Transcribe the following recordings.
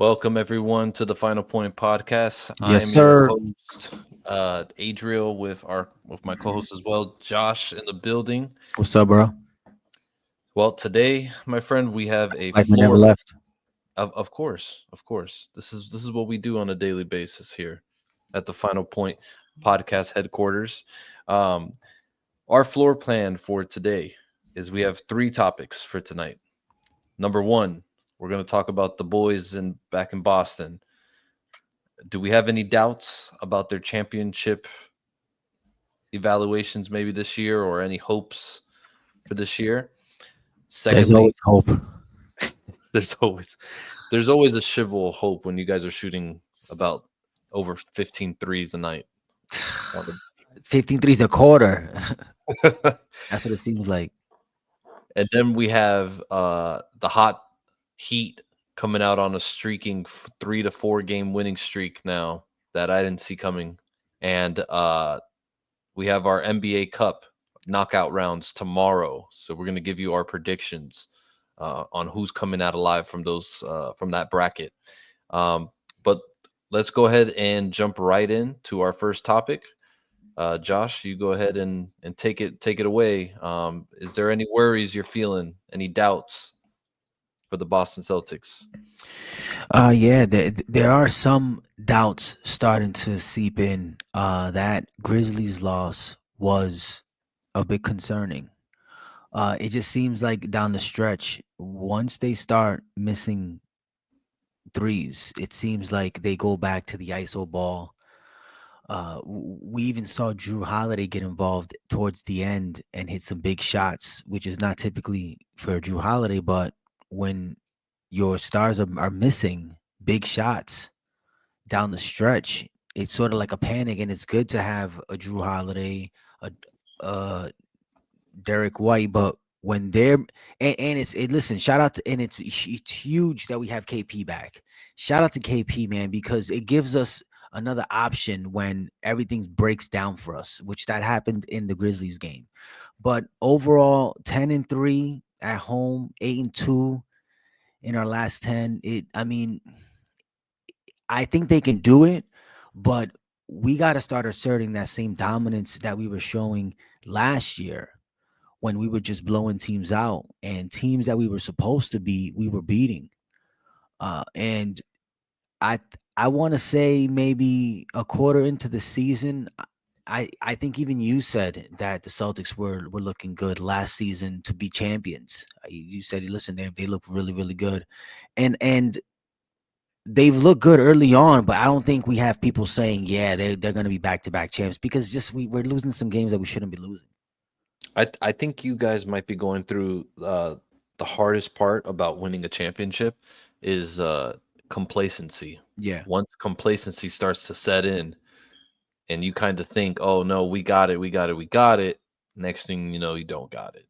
Welcome everyone to the Final Point podcast. I Yes, am your sir. host, Adriel, with my co-host as well, Josh, in the building. What's up, bro? Well, today, my friend, we have a Like we never floor. left. Of course. This is what we do on a daily basis here at the Final Point podcast headquarters. Um, our floor plan for today is we have three topics for tonight. Number one, we're going to talk about the boys in back in Boston. Do we have any doubts about their championship evaluations maybe this year or any hopes for this year? There's Secondly, always hope. there's always there's always a shivel of hope when you guys are shooting about over 15 threes a night. On 15 threes a quarter. the That's what it seems like. and then we have the hot heat coming out on a streaking 3 to 4 game winning streak now that I didn't see coming. And we have our NBA Cup knockout rounds tomorrow, so we're gonna give you our predictions on who's coming out alive from those from that bracket. But let's go ahead and jump right in to our first topic. Josh, you go ahead and take it away. Is there any worries you're feeling? Any doubts for the Boston Celtics? Yeah, there are some doubts starting to seep in. That Grizzlies loss was a bit concerning. It just seems like down the stretch, once they start missing threes, it seems like they go back to the ISO ball. We even saw Drew Holiday get involved towards the end and hit some big shots, which is not typically for Drew Holiday. But when your stars are missing big shots down the stretch, it's sort of like a panic. And it's good to have a Drew Holiday, a Derek White, but when they're and listen, shout out to and it's huge that we have KP back. Shout out to KP, man, because it gives us another option when everything breaks down for us, which that happened in the Grizzlies game. But overall, 10-3 at home, 8-2 in our last 10. I think they can do it, but we got to start asserting that same dominance that we were showing last year when we were just blowing teams out and teams that we were supposed to be, we were beating. And I want to say maybe a quarter into the season, I think even you said that the Celtics were looking good last season to be champions. You said, listen, they look really really good, and they've looked good early on, but I don't think we have people saying, yeah, they're going to be back to back champs because just we're losing some games that we shouldn't be losing. I think you guys might be going through the hardest part about winning a championship is complacency. Yeah. Once complacency starts to set in, and you kind of think, "Oh no, we got it, we got it, we got it." Next thing you know, you don't got it.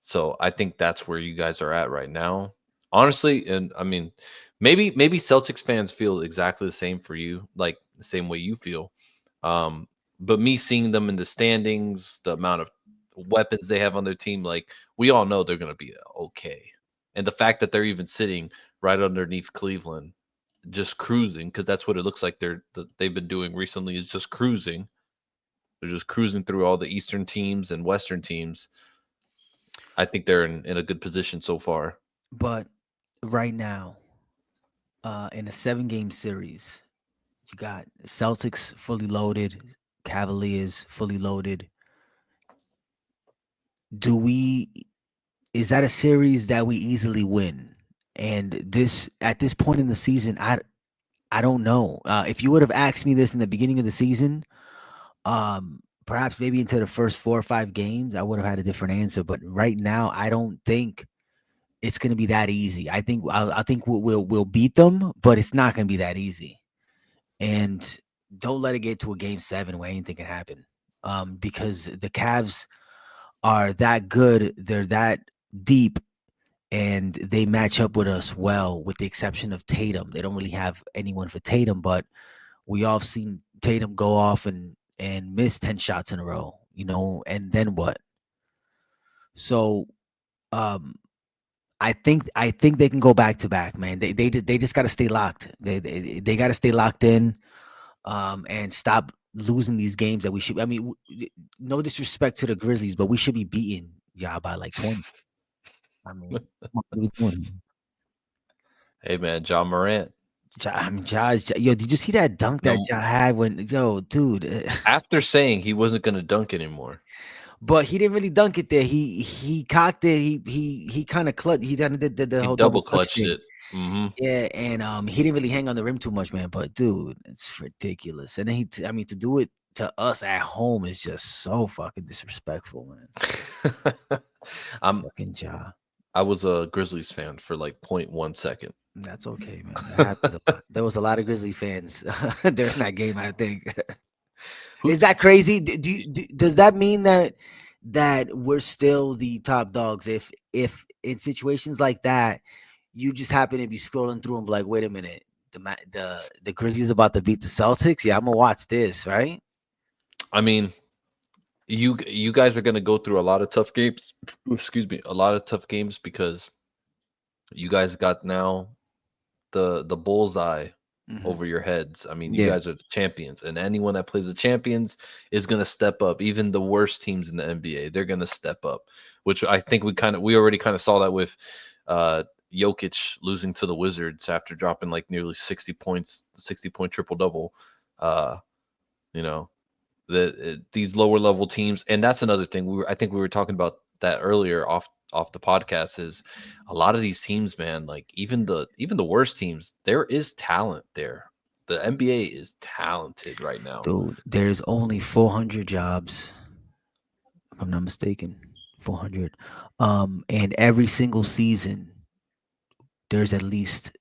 So I think that's where you guys are at right now. Honestly, and I mean, maybe Celtics fans feel exactly the same for you, like the same way you feel. Um, but me seeing them in the standings, the amount of weapons they have on their team, like we all know they're gonna be okay. And the fact that they're even sitting right underneath Cleveland, just cruising, because that's what it looks like they've been doing recently is just cruising. They're just cruising through all the Eastern teams and Western teams. I think they're in a good position so far. But right now, in a 7 game series, you got Celtics fully loaded, Cavaliers fully loaded. Do we is that a series that we easily win? And this at this point in the season, I don't know. If you would have asked me this in the beginning of the season, perhaps maybe into the first 4 or 5 games, I would have had a different answer. But right now, I don't think it's going to be that easy. I think we'll beat them, but it's not going to be that easy. And don't let it get to a game 7 where anything can happen. Because the Cavs are that good, they're that deep, and they match up with us well, with the exception of Tatum. They don't really have anyone for Tatum, but we all have seen Tatum go off and miss 10 shots in a row, and then what? So um I think they can go back to back, man. They just got to stay locked. They got to stay locked in, and stop losing these games that we should. I mean, no disrespect to the Grizzlies, but we should be beating y'all by like 20. I mean, what are we doing? Hey man, John Morant. I mean, yo, did you see that dunk that No, Ja had when, yo, dude? after saying he wasn't gonna dunk anymore, But he didn't really dunk it there. He cocked it. He kind of clutch. He kind of did the he whole double double clutch clutched thing. it. Hmm. Yeah, and he didn't really hang on the rim too much, man. But dude, it's ridiculous. And then I mean, to do it to us at home is just so fucking disrespectful, man. I'm Fucking Ja. I was a Grizzlies fan for like 0.1 second. That's okay, man. That happens a lot. There was a lot of Grizzly fans during that game, I think. Who Is that crazy? Does that mean that we're still the top dogs if in situations like that you just happen to be scrolling through and be like, wait a minute, the Grizzlies about to beat the Celtics? Yeah, I'm gonna watch this, right? I mean, you guys are gonna go through a lot of tough games. Excuse me, a lot of tough games because you guys got now the bullseye Hmm. over your heads. I mean, you Yeah. guys are the champions, and anyone that plays the champions is going to step up. Even the worst teams in the NBA, they're going to step up, which I think we already kind of saw that with uh Jokic losing to the Wizards after dropping like nearly 60 points, 60-point triple double. Uh, you know, these lower level teams, and that's another thing. I think we were talking about that earlier off the podcast. Is a lot of these teams, man, like even the worst teams, there is talent there. The NBA is talented right now. Dude, there's only 400 jobs, if I'm not mistaken. 400. And every single season, there's at least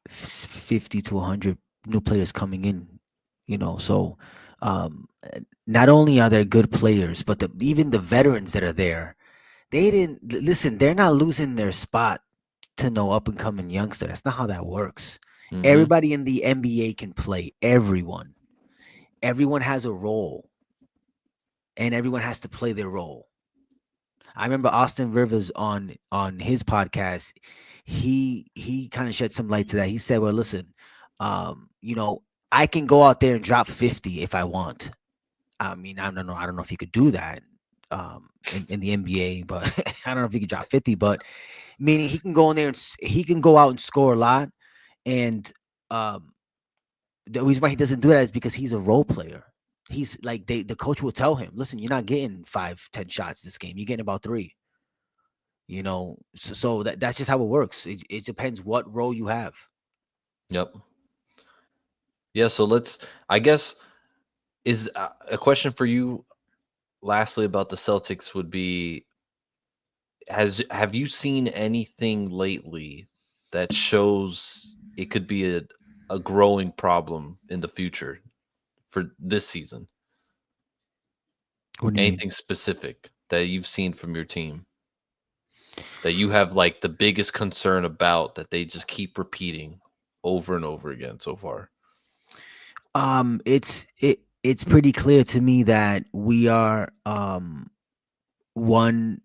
50 to 100 new players coming in, so not only are there good players, but even the veterans that are there, they didn't listen, they're not losing their spot to no up and coming youngster. That's not how that works. Hmm. Everybody in the NBA can play. Everyone has a role, and everyone has to play their role. I remember Austin Rivers on his podcast. He kind of shed some light to that. He said, "Well, listen, I can go out there and drop 50 if I want. I mean, I don't know if he could do that in the NBA, but I don't know if he could drop 50. But meaning he can go in there and he can go out and score a lot. And um, the reason why he doesn't do that is because he's a role player. He's like the coach will tell him, listen, you're not getting 5, 10 shots this game. You're getting about three. So that's just how it works. It depends what role you have. Yep. Yeah. So let's. I guess is a question for you. Lastly, about the Celtics would be: have you seen anything lately that shows it could be a growing problem in the future for this season? What do you mean? Anything specific that you've seen from your team that you have like the biggest concern about that they just keep repeating over and over again so far? It's pretty clear to me that we are one.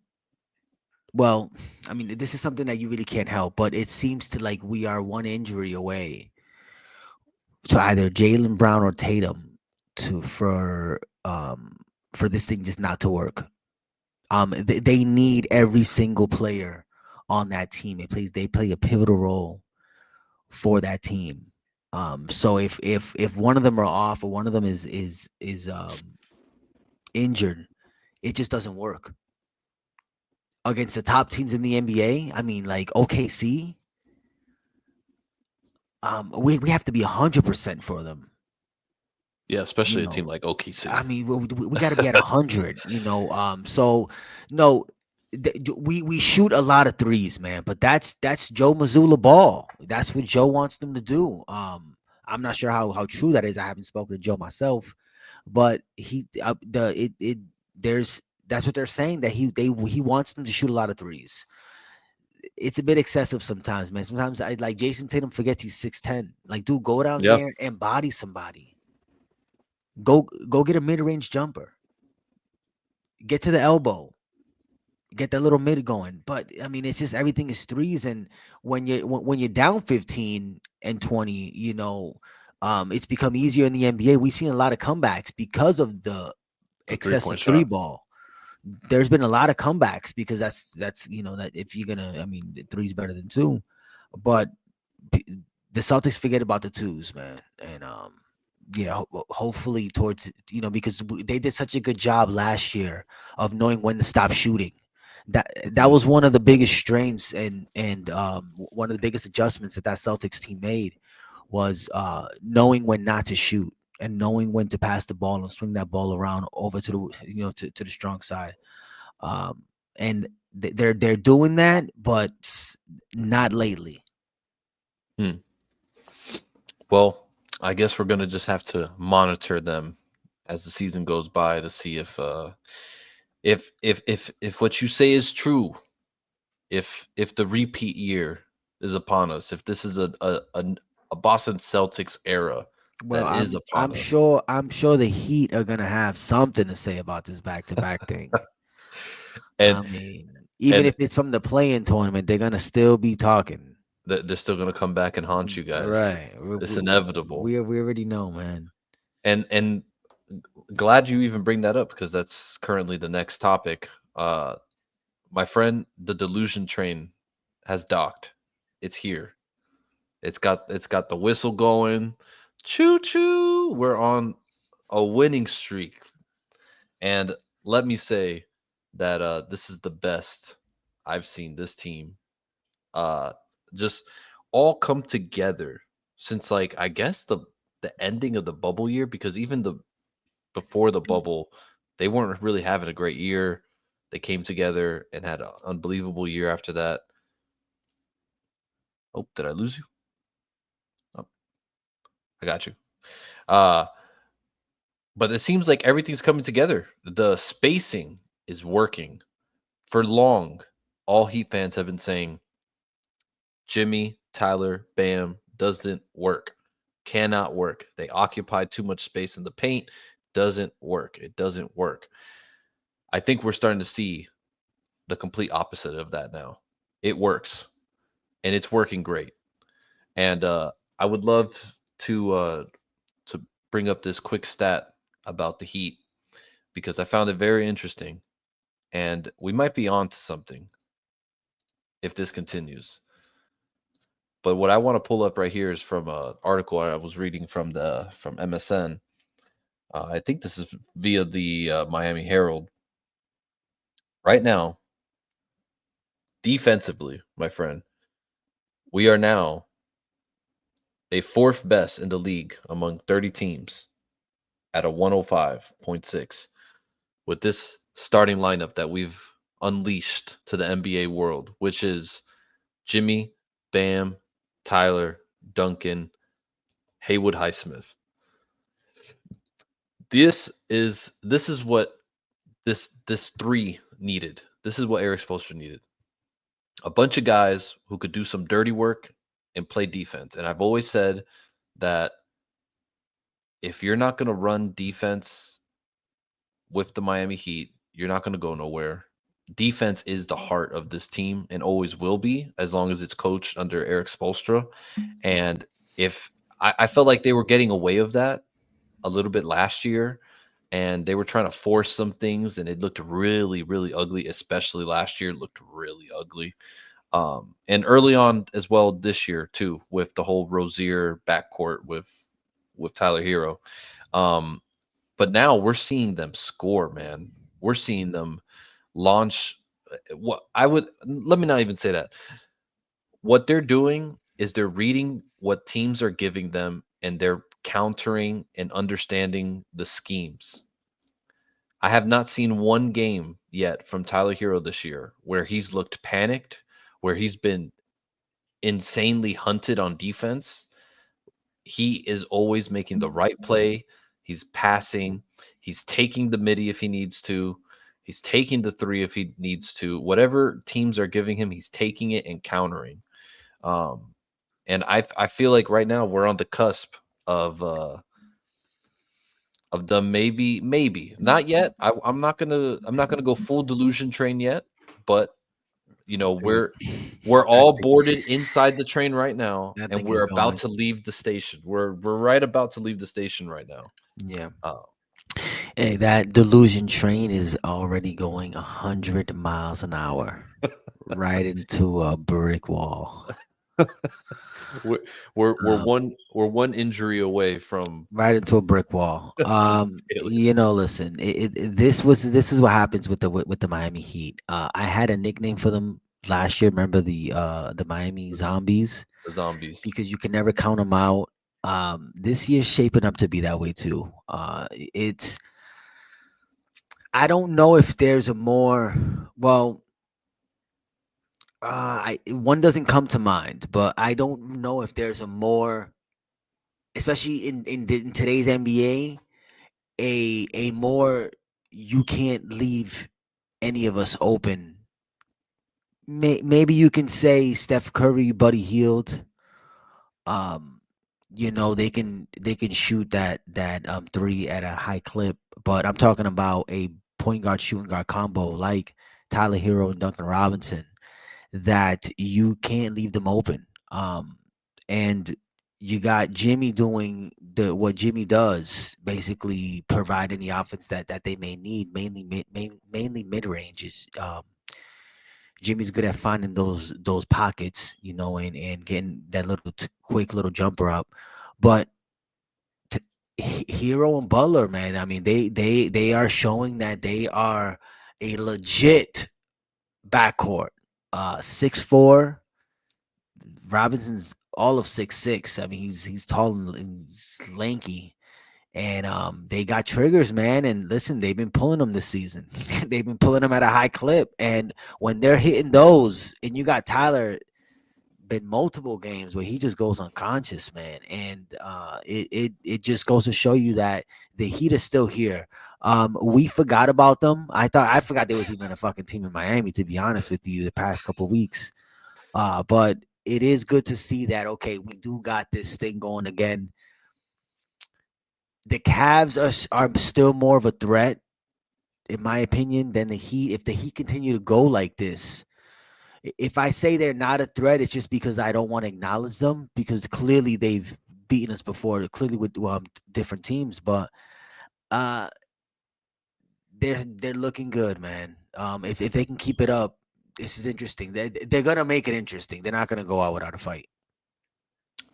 Well, I mean, this is something that you really can't help, but it seems to like we are one injury away to either Jalen Brown or Tatum to for this thing just not to work. They need every single player on that team. They play a pivotal role for that team. So if one of them are off or one of them is injured, it just doesn't work against the top teams in the NBA. I mean, like OKC, we have to be 100% for them. Yeah, You especially a team know, like I OKC. mean, we got to be at 100. So no, we shoot a lot of threes, man. But that's Joe Mazzulla ball. That's what Joe wants them to do. I'm not sure how true that is. I haven't spoken to Joe myself, but there's that's what they're saying, that he wants them to shoot a lot of threes. It's a bit excessive sometimes, man. Sometimes I like Jason Tatum forgets he's 6'10". Like, dude, go down Yeah. there and body somebody. Go get a mid range jumper. Get to the elbow. get that little mid going. But I mean, it's just everything is threes, and when you're down 15 and 20, it's become easier in the NBA. We've seen a lot of comebacks because of the The 3 point excessive three shot. ball. There's been a lot of comebacks because that's that if you're gonna, I mean, three's better than two, but p- the Celtics forget about the twos, man, and yeah, hopefully towards because they did such a good job last year of knowing when to stop shooting. That Hmm. was one of the biggest strains and one of the biggest adjustments that Celtics team made was knowing when not to shoot and knowing when to pass the ball and swing that ball around over to the to the strong side. Um, and they're doing that, but not lately. Hmm. Well, I guess we're gonna just have to monitor them as the season goes by to see if what you say is true, if the repeat year is upon us, if this is a Boston Celtics era Well, that is I'm upon us, sure the Heat are gonna have something to say about this back to back thing. and I mean, even and if it's from the play-in tournament, they're gonna still be talking. they're still gonna come back and haunt you guys. Right. It's inevitable. We already know, man. And glad you even bring that up because that's currently the next topic. My friend, the delusion train has docked. It's here. It's got the whistle going. Choo choo. We're on a winning streak. And let me say that this is the best I've seen this team uh just all come together since, like, I guess the ending of the bubble year, because even the before the bubble they weren't really having a great year. They came together and had an unbelievable year after that. Oh, did I lose you? Oh, I got you. Uh but it seems like everything's coming together. The spacing is working. For long, all Heat fans have been saying Jimmy, Tyler, Bam doesn't work. Cannot work. They occupy too much space in the paint. Doesn't work. It doesn't work. I think we're starting to see the complete opposite of that now. It works, and it's working great. And I would love to bring up this quick stat about the Heat because I found it very interesting, and we might be on to something if this continues. But what I want to pull up right here is from an article I was reading from MSN. I think this is via the Miami Herald. Right now, defensively, my friend, we are now a fourth best in the league among 30 teams at a 105.6 with this starting lineup that we've unleashed to the NBA world, which is Jimmy, Bam, Tyler, Duncan, Haywood Highsmith. This is what this three needed. This is what Eric Spoelstra needed. A bunch of guys who could do some dirty work and play defense. And I've always said that if you're not going to run defense with the Miami Heat, you're not going to go nowhere. Defense is the heart of this team and always will be as long as it's coached under Eric Spoelstra. And if I felt like they were getting away of that a little bit last year, and they were trying to force some things, and it looked really, really ugly. Especially last year, it looked really ugly. And early on as well this year too, with the whole Rozier backcourt with Tyler Hero. Um, but now we're seeing them score, man. We're seeing them launch. What I would let me not even say that. What they're doing is they're reading what teams are giving them, and they're countering and understanding the schemes. I have not seen one game yet from Tyler Hero this year where he's looked panicked, where he's been insanely hunted on defense. He is always making the right play. He's passing. He's taking the midi if he needs to. He's taking the three if he needs to. Whatever teams are giving him, he's taking it and countering. Um, and I feel like right now we're on the cusp of uh, the maybe not yet. I'm not gonna go full delusion train yet, but Dude, we're that all thing, boarded inside the train right now, that and thing is we're about going. to leave the station. We're right about to leave the station right now. Yeah. Uh, Hey, that delusion train is already going 100 miles an hour right into a brick wall. we're we're Um, one injury away from right into a brick wall. failing. Listen, this is what happens with the Miami Heat. I had a nickname for them last year. Remember the Miami Zombies, The zombies. because you can never count them out. This year's shaping up to be that way too. It's I don't know if there's a more well. I one doesn't come to mind, but I don't know if there's a more, especially in today's NBA, a more you can't leave any of us open. Maybe you can say Steph Curry, Buddy Hield. Um, they can shoot that three at a high clip, but I'm talking about a point guard shooting guard combo like Tyler Hero and Duncan Robinson, that you can't leave them open. And you got Jimmy doing what Jimmy does, basically providing the offense that they may need, mainly mid ranges. Jimmy's good at finding those pockets, and getting that little quick little jumper up. But Hero and Butler, man, I mean, they are showing that they are a legit backcourt. 6'4", Robinson's all of 6'6". I mean, he's tall and he's lanky, and they got triggers, man. And listen, they've been pulling them this season. They've been pulling them at a high clip, and when they're hitting those, and you got Tyler, been multiple games where he just goes unconscious, man, and it just goes to show you that the Heat is still here. We forgot about them. I forgot there was even a fucking team in Miami, to be honest with you, the past couple weeks. But it is good to see that, okay, we do got this thing going again. The Cavs are still more of a threat, in my opinion, than the Heat. If the Heat continue to go like this, if I say they're not a threat, it's just because I don't want to acknowledge them, because clearly they've beaten us before, clearly with different teams. But uh, they're looking good, man. If they can keep it up, this is interesting. They're gonna make it interesting. They're not gonna go out without a fight.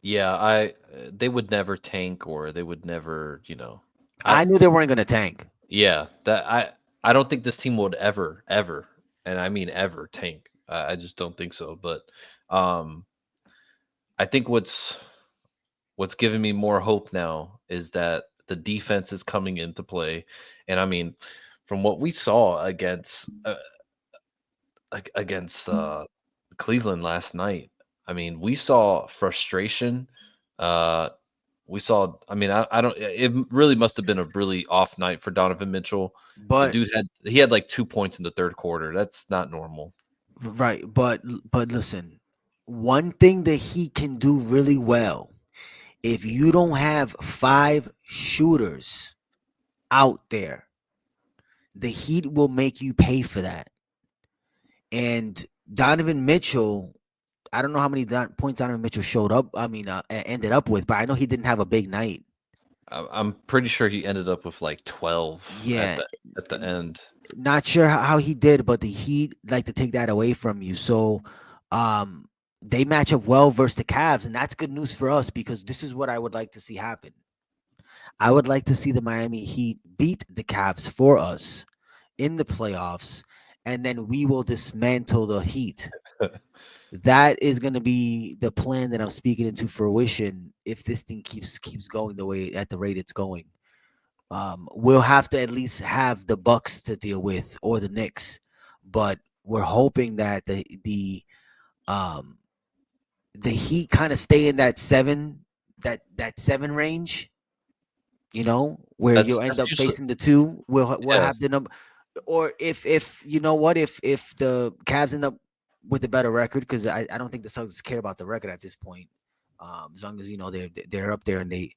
Yeah, they would never tank, or they would never, I I knew they weren't gonna tank. yeah, that I don't think this team would ever, and I mean ever tank. I just don't think so. But um, I think what's giving me more hope now is that the defense is coming into play, and I mean, from what we saw against Cleveland last night, I mean, we saw frustration. Uh, we saw. I mean, I don't. It really must have been a really off night for Donovan Mitchell. The But dude had like 2 points in the third quarter. That's not normal. right, but listen, one thing that he can do really well, if you don't have five shooters out there, the Heat will make you pay for that. And Donovan Mitchell, I don't know how many points Donovan Mitchell showed up. I mean, ended up with, but I know he didn't have a big night. I'm pretty sure he ended up with like 12 Yeah, at the end. not sure how he did, but the Heat like to take that away from you. So, um, they match up well versus the Cavs, and that's good news for us, because this is what I would like to see happen. I would like to see the Miami Heat beat the Cavs for us in the playoffs, and then we will dismantle the Heat. That is going to be the plan that I'm speaking into fruition if this thing keeps going the way at the rate it's going. We'll have to at least have the Bucks to deal with, or the Knicks, but we're hoping that um the Heat kind of stay in that seven range. Where you'll end That's up usually facing the two. We'll yeah. have the number, or if you know what, if the Cavs end up with a better record, because I don't think the Celtics care about the record at this point. As long as they're up there and they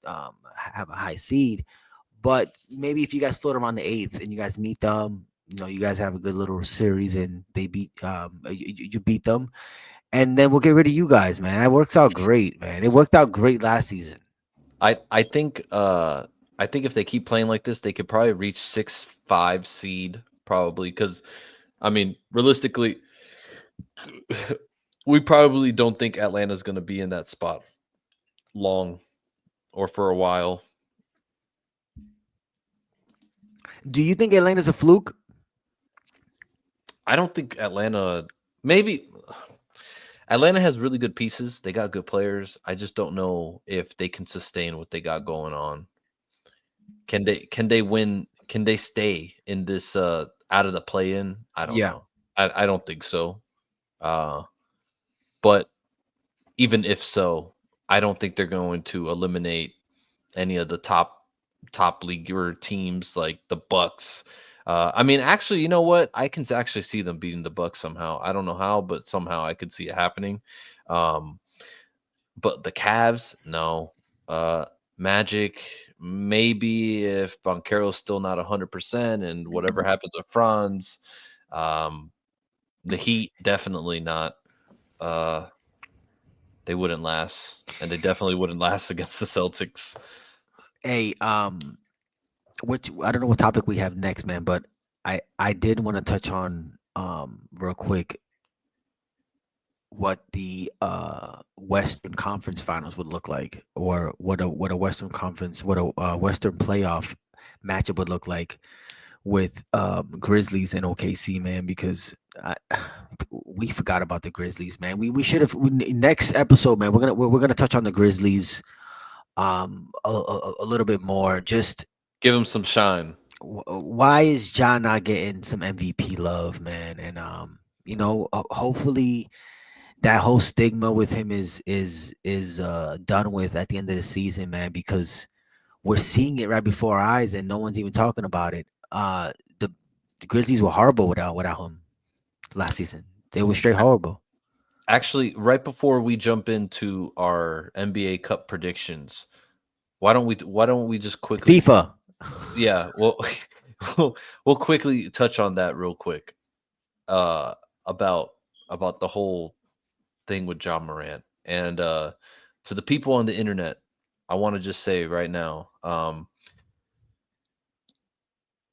have a high seed. But maybe if you guys float around the eighth and you guys meet them, You guys have a good little series, and they beat you beat them, and then we'll get rid of you guys, man. That works out great, man. It worked out great last season. I think if they keep playing like this, they could probably reach 6-5 seed probably because I mean realistically, we probably don't think Atlanta's going to be in that spot long or for a while. Do you think Atlanta's a fluke? I don't think maybe Atlanta has really good pieces. They got good players. I just don't know if they can sustain what they got going on. Can they win? Can they stay in this out of the play in? I don't Yeah. know. I don't think so. Uh but even if so, I don't think they're going to eliminate any of the top leaguer teams like the Bucks. I mean, actually, you know what? I can actually see them beating the Bucks somehow. I don't know how, but somehow I could see it happening. Um, but the Cavs, no. Uh, Magic, maybe if Bankero's still not 100% and whatever happens with Franz. Um, the Heat, definitely not. Uh, they wouldn't last, and they definitely wouldn't last against the Celtics. Hey, which I don't know what topic we have next, man, but I did want to touch on real quick what the Western Conference Finals would look like, or what a Western Conference, what a Western playoff matchup would look like with Grizzlies and OKC, man, because we forgot about the Grizzlies, man. We should have next episode, man. We're gonna touch on the Grizzlies a little bit more. Just Give them some shine. why is John not getting some MVP love, man? And hopefully that whole stigma with him is done with at the end of the season, man, because we're seeing it right before our eyes and no one's even talking about it. The Grizzlies were horrible without him last season. They were straight horrible. Actually, right before we jump into our NBA Cup predictions, why don't we just quickly FIFA. yeah, well we'll we'll quickly touch on that real quick. Uh about about the whole thing with John Morant. And to the people on the internet, I want to just say right now,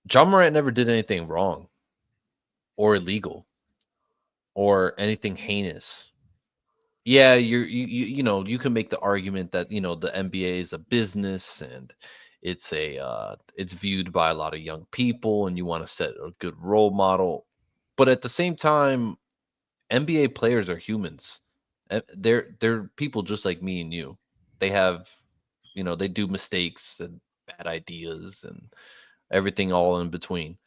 John Morant never did anything wrong or illegal or anything heinous. Yeah, you can make the argument that the NBA is a business and it's viewed by a lot of young people and you want to set a good role model, but at the same time, NBA players are humans. They're people just like me and you. They have, they do mistakes and bad ideas and everything all in between.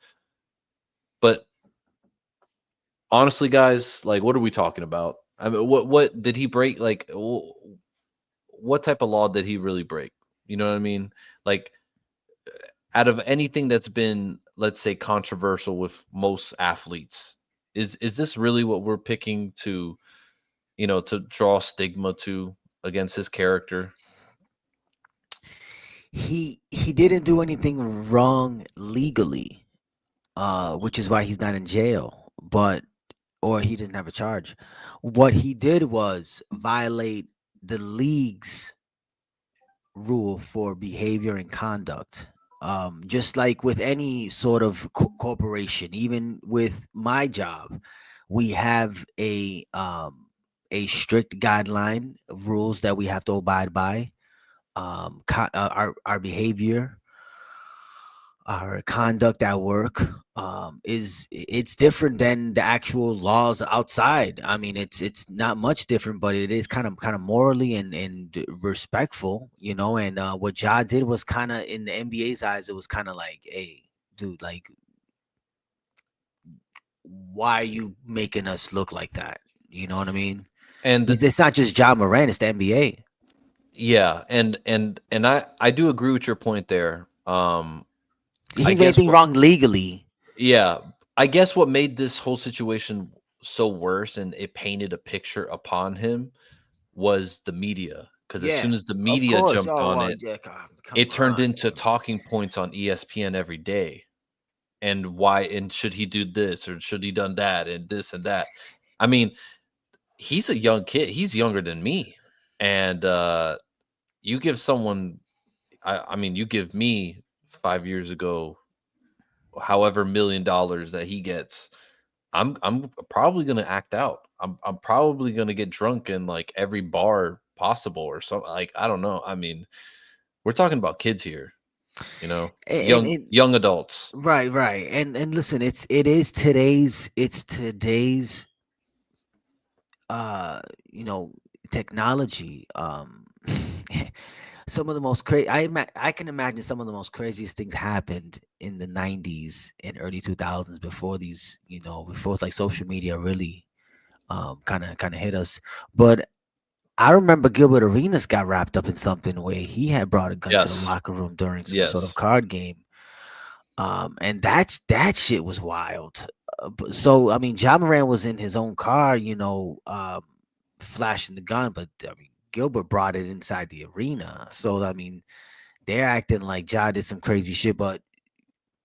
But honestly, guys, like, what are we talking about? I mean, what did he break? Like, what type of law did he really break? You know what I mean? Like, out of anything that's been, let's say, controversial with most athletes, is this really what we're picking to draw stigma to against his character? He didn't do anything wrong legally, which is why he's not in jail. But or he doesn't have a charge. What he did was violate the league's rule for behavior and conduct. Just like with any sort of corporation, even with my job, we have a strict guideline of rules that we have to abide by. Our behavior, our conduct at work is it's different than the actual laws outside. I mean, it's not much different, but it is kind of morally and respectful, and what Ja did was kind of, in the NBA's eyes, it was kind of like, hey, dude, like, why are you making us look like that? You know what I mean? And It's not just Ja Moran, it's the NBA. yeah, and I do agree with your point there. He I didn't do guess anything what wrong legally. Yeah, I guess what made this whole situation so worse and it painted a picture upon him was the media. Because as Yeah, soon as the of media course. jumped Oh on well, it, yeah, come it turned on, into talking points on ESPN every day. and why, and should he do this or should he done that and this and that. I mean, he's a young kid. He's younger than me. And you give someone I mean, you give me 5 years ago, however $1 million that he gets, I'm probably gonna act out. I'm probably gonna get drunk in like every bar possible or something. Like I don't know. I mean, we're talking about kids here, And young adults. right, right. And listen, it's today's uh you know technology. Some of the most crazy I can imagine some of the most craziest things happened in the 90s and early 2000s before these, before like social media really kind of hit us. But I remember Gilbert Arenas got wrapped up in something where he had brought a gun to the Yes, locker room during some sort of yes. card game. And that shit was wild. So I mean, John Moran was in his own car, flashing the gun, but I mean, Gilbert brought it inside the arena. So I mean, they're acting like Ja did some crazy shit, but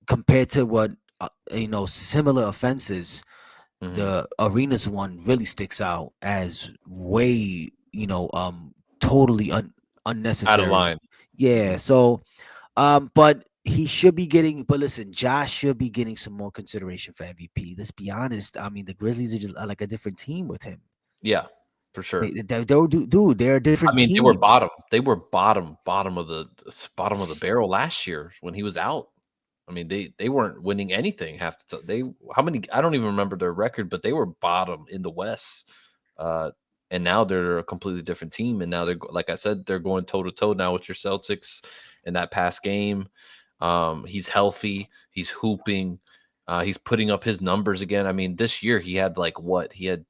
compared to what similar offenses, Hmm. the arenas one really sticks out as way, totally Out of unnecessary. line. Yeah. Mhm. So but he should be getting. But listen, Josh should be getting some more consideration for MVP. Let's be honest. I mean, the Grizzlies are like a different team with him. Yeah, for sure. Dude, they're a I different mean, they were team. bottom. They were bottom of bottom of the barrel last year when he was out. I mean, they weren't winning anything half the time. They how many? I don't even remember their record, but they were bottom in the West. Uh, and now they're a completely different team. And now like I said, they're going toe to toe now with your Celtics in that past game. He's healthy. He's hooping. He's putting up his numbers again. I mean, this year he had like what? He had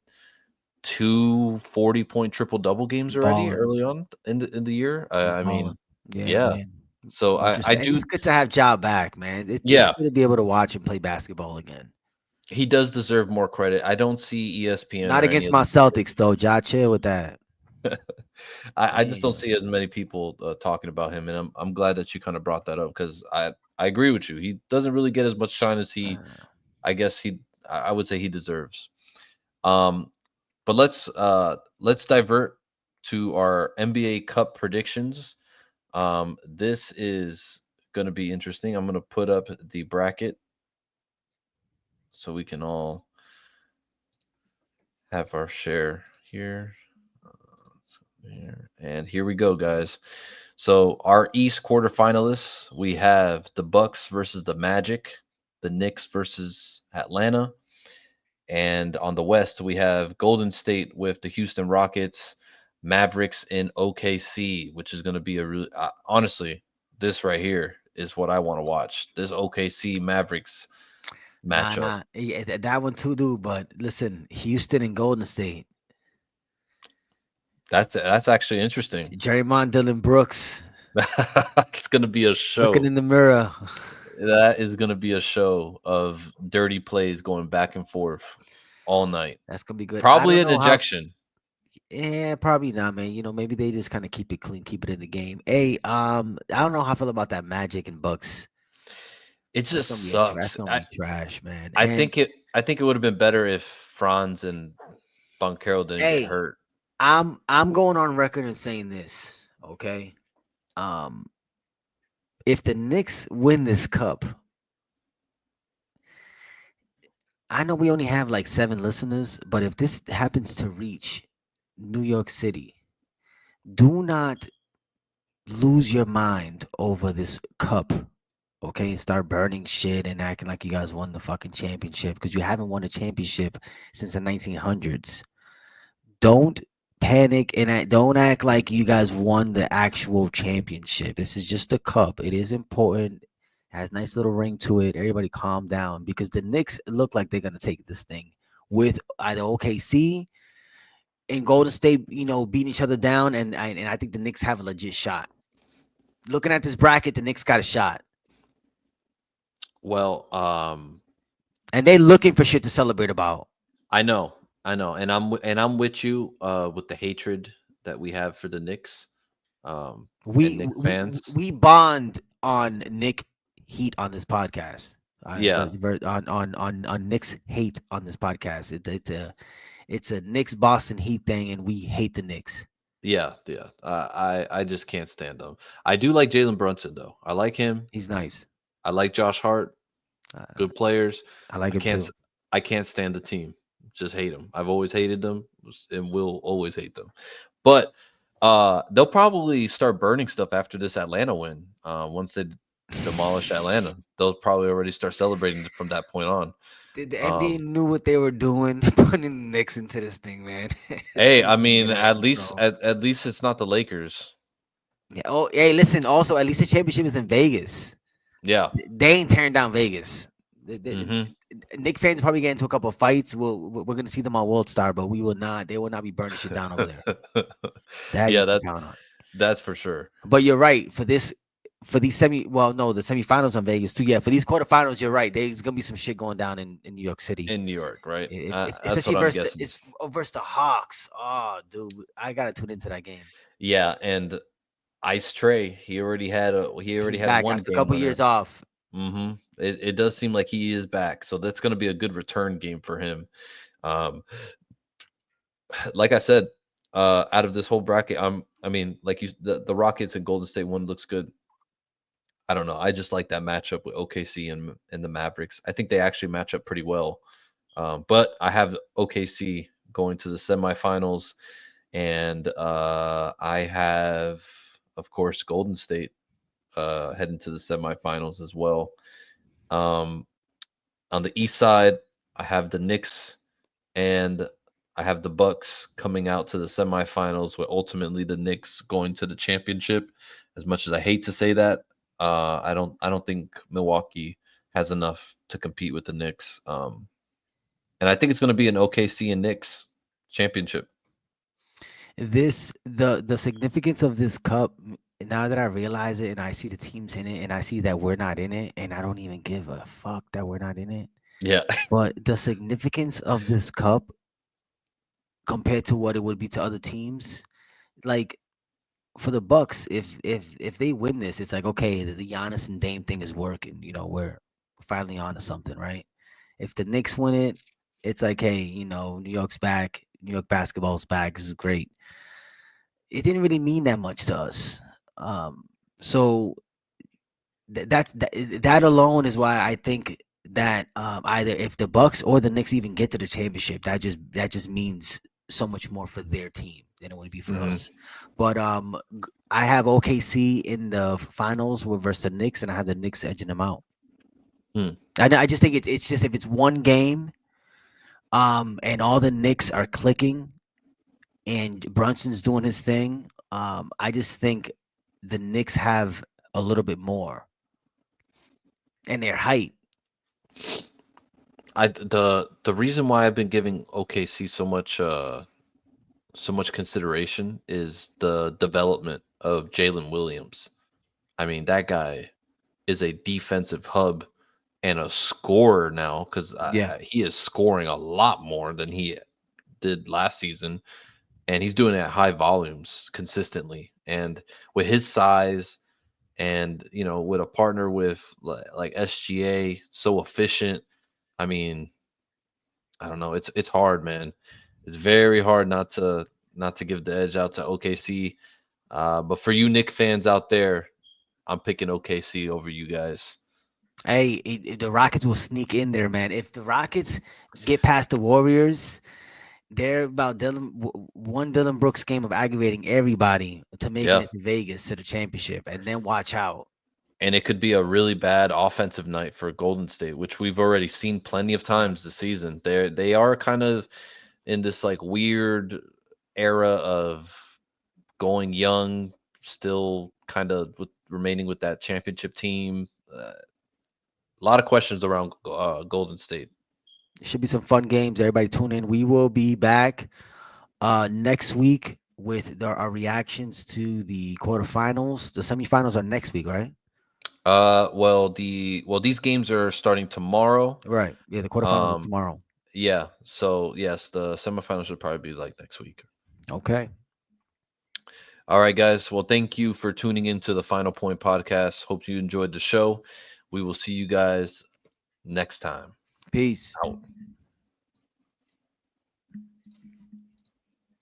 two 40-point triple double games already Balling. early on in the year. He's I mean, balling. Yeah, yeah. man. So Much I respect. And do, it's good to have Job back, man. It's yeah. good to be able to watch him play basketball again. He does deserve more credit. I don't see ESPN Not or any against of my the media. Celtics though. Ja, chill with that. I just don't Damn. see as many people talking about him, and I'm glad that you kind of brought that up because I agree with you. He doesn't really get as much shine as Uh, I guess I would say he deserves. Um, but let's divert to our NBA Cup predictions. This is going to be interesting. I'm going to put up the bracket so we can all have our share here. And here we go, guys. So our East quarterfinalists, we have the Bucks versus the Magic, the Knicks versus Atlanta, and on the West we have Golden State with the Houston Rockets, Mavericks in OKC, which is going to be a really honestly, this right here is what I want to watch. This OKC Mavericks nah, matchup. nah. Yeah, that one too, dude. But listen, Houston and Golden State. That's actually interesting. Draymond Dillon Brooks It's going to be a looking show. in the mirror. That is going to be a show of dirty plays going back and forth all night. That's gonna be good. I Probably don't an know how. ejection. Yeah, probably not, man. Maybe they just kind of keep it clean, keep it in the game. Hey, I don't know how I feel about that Magic and Bucks. It That's just gonna be that's sucks. gonna be trash, man. I And think it would have been better if Franz and Boncaro didn't get hey, hurt. I'm going on record and saying this, okay? Um, if the Knicks win this cup, I know we only have like 7 listeners, but if this happens to reach New York City, do not lose your mind over this cup, okay? And start burning shit and acting like you guys won the fucking championship because you haven't won a championship since the 1900s. Don't panic and don't act like you guys won the actual championship. This is just a cup. It is important. It has a nice little ring to it. Everybody calm down because the Knicks look like they're gonna take this thing with either OKC and Golden State, beating each other down, and I think the Knicks have a legit shot. Looking at this bracket, the Knicks got a shot, Well, and they looking for shit to celebrate about. I know, and I'm with you with the hatred that we have for the Knicks and We Knicks we fans. we bond on Nick Heat on this podcast. Yeah, On Knicks hate on this podcast. It's a Knicks Boston Heat thing, and we hate the Knicks. yeah, yeah. I just can't stand them. I do like Jalen Brunson though. I like him. He's nice. I like Josh Hart. Uh, Good players. I like I him can't. too. s- I can't stand the team. Just hate them. I've always hated them and will always hate them. But they'll probably start burning stuff after this Atlanta win. Once they demolish Atlanta, they'll probably already start celebrating from that point on. The NBA Um, knew what they were doing, putting the Knicks into this thing, man. This hey, is I gonna get mean, out of at least control. at least it's not the Lakers. Yeah. Oh, hey, listen. Also, at least the championship is in Vegas. Yeah. They ain't tearing down Vegas. Hmm. Nick fans probably get into a couple of fights. We're gonna see them on World Star, but we will not. They will not be burning shit down over there. That you Yeah, can count on. that's for sure. But you're right for this. For these well, no, the semifinals on Vegas too. Yeah, for these quarterfinals, you're right. There's gonna be some shit going down in New York City. In New York, right? If That's what especially I'm versus guessing. versus the Hawks. Oh, dude, I gotta tune into that game. Yeah, and Ice Trey, he already He's had back one after a game couple years winner. off. It does seem like he is back, so that's going to be a good return game for him. Um, like I said, out of this whole bracket, I mean, like the Rockets and Golden State one looks good. I don't know. I just like that matchup with OKC and the Mavericks. I think they actually match up pretty well. But I have OKC going to the semifinals, and I have, of course, Golden State heading to the semifinals as well. Um, on the East side, I have the Knicks and I have the Bucks coming out to the semifinals, with ultimately the Knicks going to the championship. As much as I hate to say that, I don't think Milwaukee has enough to compete with the Knicks. And I think it's going to be an OKC and Knicks championship. The significance of this cup, now that I realize it and I see the teams in it and I see that we're not in it and I don't even give a fuck that we're not in it. Yeah. But the significance of this cup compared to what it would be to other teams, like for the Bucks, if they win this, it's like okay, the Giannis and Dame thing is working. We're finally on to something, right? If the Knicks win it, it's like hey, New York's back, New York basketball's back. This is great. It didn't really mean that much to us. So that alone is why I think that either if the Bucks or the Knicks even get to the championship, that just means so much more for their team than it would be for Hmm. us. But I have OKC in the finals with versus the Knicks, and I have the Knicks edging them out. Hmm. I just think it's just if it's one game, and all the Knicks are clicking and Brunson's doing his thing, I just think the Knicks have a little bit more and their height. The reason why I've been giving OKC so much consideration is the development of Jalen Williams. I mean, that guy is a defensive hub and a scorer now because Yeah. he is scoring a lot more than he did last season, and he's doing it at high volumes consistently. And with his size, and with a partner with like SGA, so efficient. I mean, I don't know. It's hard, man. It's very hard not to give the edge out to OKC. But for you Nick fans out there, I'm picking OKC over you guys. Hey, the Rockets will sneak in there, man. If the Rockets get past the Warriors, they're about one Dylan Brooks game of aggravating everybody to making Yeah. it to Vegas to the championship, and then watch out. And it could be a really bad offensive night for Golden State, which we've already seen plenty of Yeah, times this season. They are kind of in this like weird era of going young, still kind of remaining with that championship team. A lot of questions around Golden State. it should be some fun games. Everybody tune in. We will be back next week with our reactions to the quarterfinals. The semifinals are next week, right? Well, these games are starting tomorrow. Right. Yeah, the quarterfinals is Um, tomorrow. yeah. So yes, the semifinals should probably be like next week. Okay. All right, guys. Well, thank you for tuning into the Final Point podcast. Hope you enjoyed the show. We will see you guys next time. Peace. Out.